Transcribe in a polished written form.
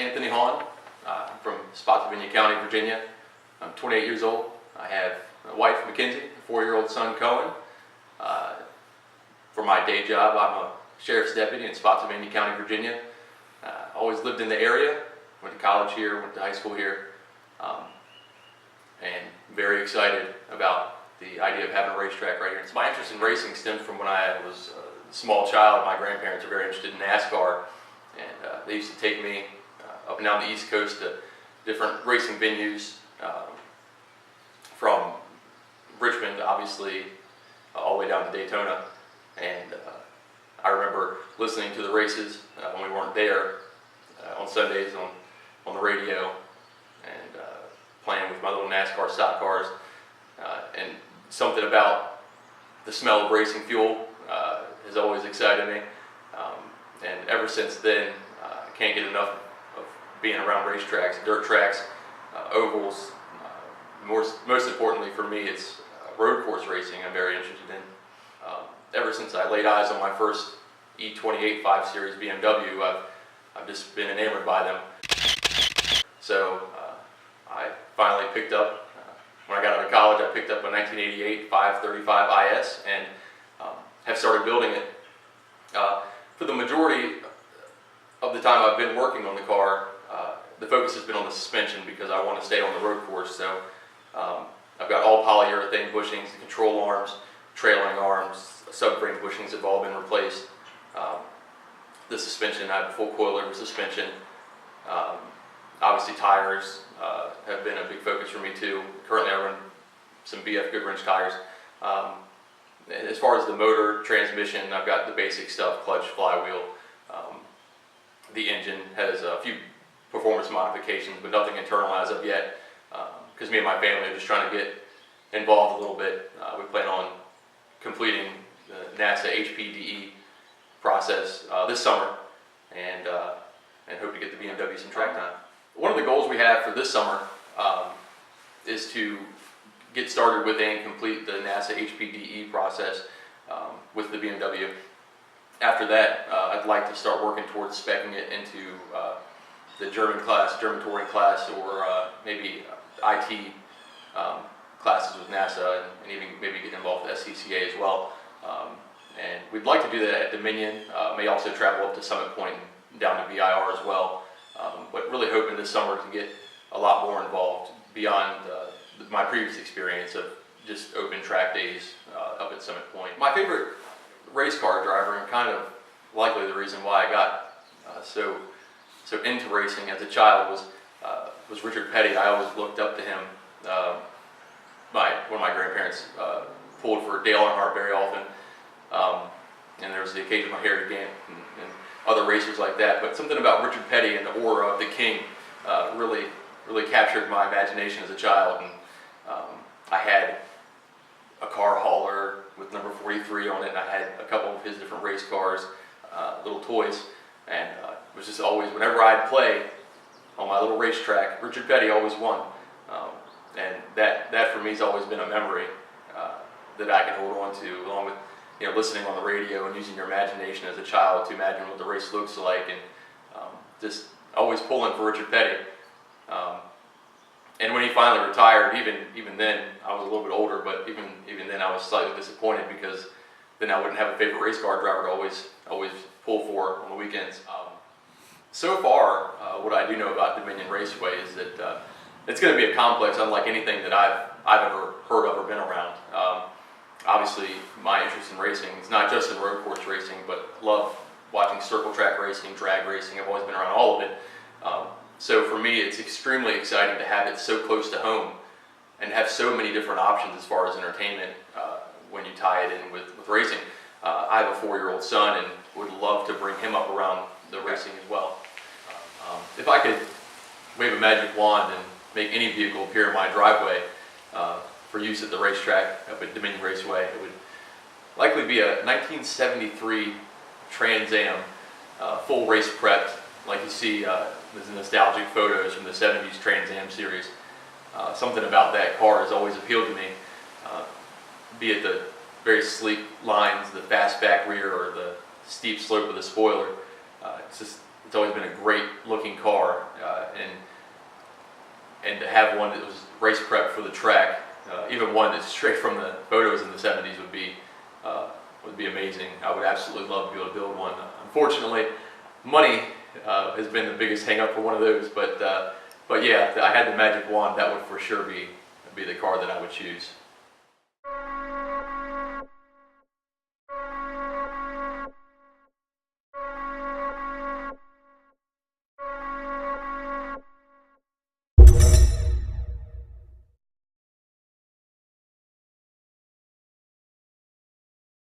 Anthony Hahn. I'm from Spotsylvania County, Virginia. I'm 28 years old. I have a wife, Mackenzie, a 4-year-old son, Cohen. For my day job, I'm a sheriff's deputy in Spotsylvania County, Virginia. Always lived in the area, went to college here, went to high school here, and very excited about the idea of having a racetrack right here. So my interest in racing stemmed from when I was a small child. My grandparents were very interested in NASCAR, and they used to take me up and down the East Coast to different racing venues, from Richmond, obviously, all the way down to Daytona. And I remember listening to the races when we weren't there on Sundays on the radio, and playing with my little NASCAR stock cars. And something about the smell of racing fuel has always excited me. And ever since then, I can't get enough of being around racetracks, dirt tracks, ovals. Most importantly for me, it's road course racing I'm very interested in. Ever since I laid eyes on my first E28 5 Series BMW, I've just been enamored by them. So I finally picked up, when I got out of college, I picked up a 1988 535 IS and have started building it. For the majority of the time I've been working on the car, the focus has been on the suspension because I want to stay on the road course. So I've got all polyurethane bushings, the control arms, trailing arms, subframe bushings have all been replaced. The suspension, I have a full coilover suspension. Obviously tires have been a big focus for me too. Currently I run some BF Goodwrench tires. As far as the motor, transmission, I've got the basic stuff, clutch, flywheel. The engine has a few performance modifications, but nothing internal as of yet, because me and my family are just trying to get involved a little bit. We plan on completing the NASA HPDE process this summer, and hope to get the BMW some track time. One of the goals we have for this summer is to get started with and complete the NASA HPDE process with the BMW. After that, I'd like to start working towards speccing it into the German touring class, or maybe IT classes with NASA, and even maybe get involved with SCCA as well. And we'd like to do that at Dominion. May also travel up to Summit Point and down to VIR as well. But really hoping this summer to get a lot more involved beyond my previous experience of just open track days up at Summit Point. My favorite race car driver, and kind of likely the reason why I got so into racing as a child, was Richard Petty. I always looked up to him. One of my grandparents pulled for Dale Earnhardt very often, and there was the occasional Harry Gant and other racers like that. But something about Richard Petty and the aura of the King really captured my imagination as a child. And I had a car hauler with number 43 on it, and I had a couple of his different race cars, little toys, and it was just always, whenever I'd play on my little racetrack, Richard Petty always won. And that for me has always been a memory that I can hold on to, along with listening on the radio and using your imagination as a child to imagine what the race looks like, and just always pulling for Richard Petty. And when he finally retired, even then I was a little bit older, but even then I was slightly disappointed, because then I wouldn't have a favorite race car driver to always pull for on the weekends. So far, what I do know about Dominion Raceway is that it's going to be a complex unlike anything that I've ever heard of or been around. Obviously, my interest in racing is not just in road course racing, but love watching circle track racing, drag racing. I've always been around all of it. So for me, it's extremely exciting to have it so close to home and have so many different options as far as entertainment when you tie it in with racing. I have a 4-year-old son and would love to bring him up around the racing as well. If I could wave a magic wand and make any vehicle appear in my driveway for use at the racetrack up at Dominion Raceway, it would likely be a 1973 Trans Am, full race prepped, like you see the nostalgic photos from the 70s Trans Am series. Something about that car has always appealed to me, be it the very sleek lines, the fast back rear, or the steep slope of the spoiler. It's always been a great looking car, have one that was race prep for the track, even one that's straight from the photos in the 70s would be amazing. I would absolutely love to be able to build one. Unfortunately, money has been the biggest hang up for one of those, but yeah, if I had the magic wand, that would for sure be the car that I would choose.